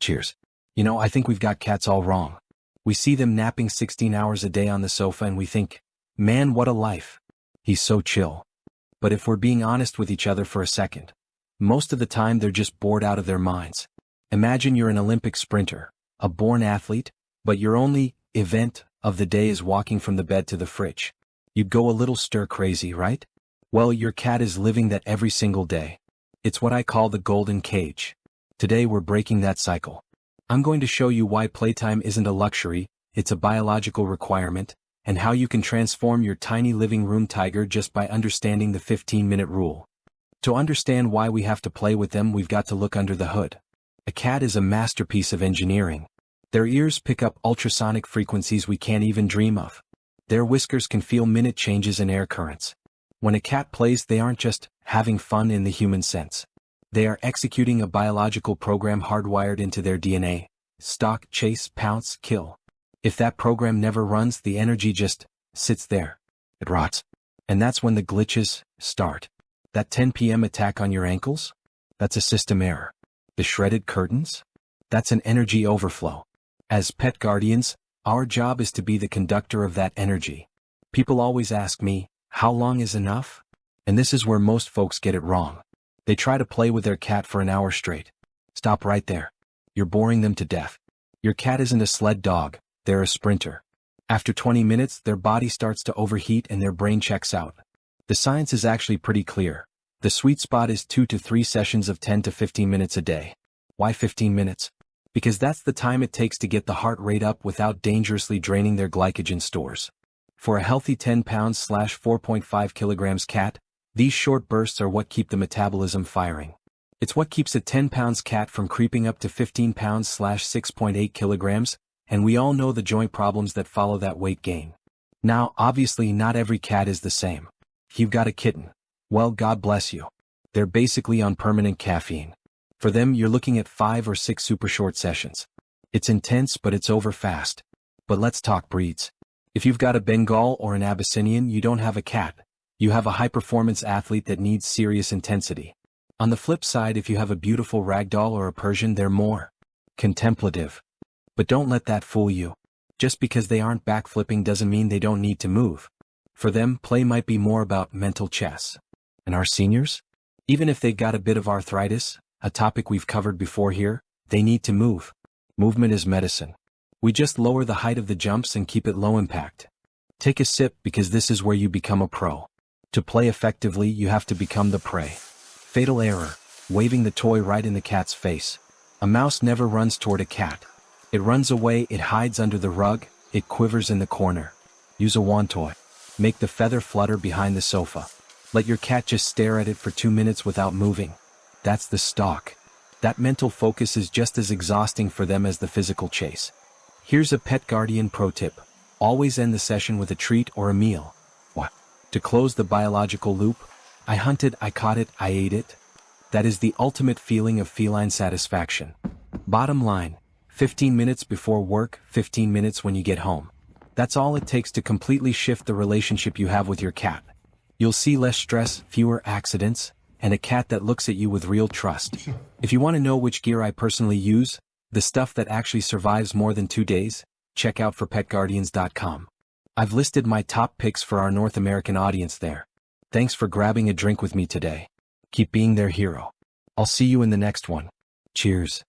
Cheers. I think we've got cats all wrong. We see them napping 16 hours a day on the sofa and we think, man, what a life. He's so chill. But if we're being honest with each other for a second, most of the time they're just bored out of their minds. Imagine you're an Olympic sprinter, a born athlete, but your only event of the day is walking from the bed to the fridge. You'd go a little stir crazy, right? Well, your cat is living that every single day. It's what I call the golden cage. Today we're breaking that cycle. I'm going to show you why playtime isn't a luxury, it's a biological requirement, and how you can transform your tiny living room tiger just by understanding the 15-minute rule. To understand why we have to play with them, we've got to look under the hood. A cat is a masterpiece of engineering. Their ears pick up ultrasonic frequencies we can't even dream of. Their whiskers can feel minute changes in air currents. When a cat plays, they aren't just having fun in the human sense. They are executing a biological program hardwired into their DNA. Stalk, chase, pounce, kill. If that program never runs, the energy just sits there. It rots. And that's when the glitches start. That 10 p.m. attack on your ankles? That's a system error. The shredded curtains? That's an energy overflow. As pet guardians, our job is to be the conductor of that energy. People always ask me, how long is enough? And this is where most folks get it wrong. They try to play with their cat for an hour straight. Stop right there. You're boring them to death. Your cat isn't a sled dog, they're a sprinter. After 20 minutes, their body starts to overheat and their brain checks out. The science is actually pretty clear. The sweet spot is 2 to 3 sessions of 10 to 15 minutes a day. Why 15 minutes? Because that's the time it takes to get the heart rate up without dangerously draining their glycogen stores. For a healthy 10 pounds / 4.5 kilograms cat, these short bursts are what keep the metabolism firing. It's what keeps a 10 pounds cat from creeping up to 15 pounds / 6.8 kilograms, and we all know the joint problems that follow that weight gain. Now, obviously not every cat is the same. If you've got a kitten, well, God bless you. They're basically on permanent caffeine. For them, you're looking at 5 or 6 super short sessions. It's intense, but it's over fast. But let's talk breeds. If you've got a Bengal or an Abyssinian, you don't have a cat. You have a high-performance athlete that needs serious intensity. On the flip side, if you have a beautiful ragdoll or a Persian, they're more contemplative. But don't let that fool you. Just because they aren't backflipping doesn't mean they don't need to move. For them, play might be more about mental chess. And our seniors? Even if they've got a bit of arthritis, a topic we've covered before here, they need to move. Movement is medicine. We just lower the height of the jumps and keep it low impact. Take a sip because this is where you become a pro. To play effectively, you have to become the prey. Fatal error, waving the toy right in the cat's face. A mouse never runs toward a cat. It runs away, it hides under the rug, it quivers in the corner. Use a wand toy. Make the feather flutter behind the sofa. Let your cat just stare at it for 2 minutes without moving. That's the stalk. That mental focus is just as exhausting for them as the physical chase. Here's a pet guardian pro tip. Always end the session with a treat or a meal. What? To close the biological loop, I hunted, I caught it, I ate it. That is the ultimate feeling of feline satisfaction. Bottom line, 15 minutes before work, 15 minutes when you get home. That's all it takes to completely shift the relationship you have with your cat. You'll see less stress, fewer accidents, and a cat that looks at you with real trust. If you want to know which gear I personally use, the stuff that actually survives more than 2 days, check out forpetguardians.com. I've listed my top picks for our North American audience there. Thanks for grabbing a drink with me today. Keep being their hero. I'll see you in the next one. Cheers.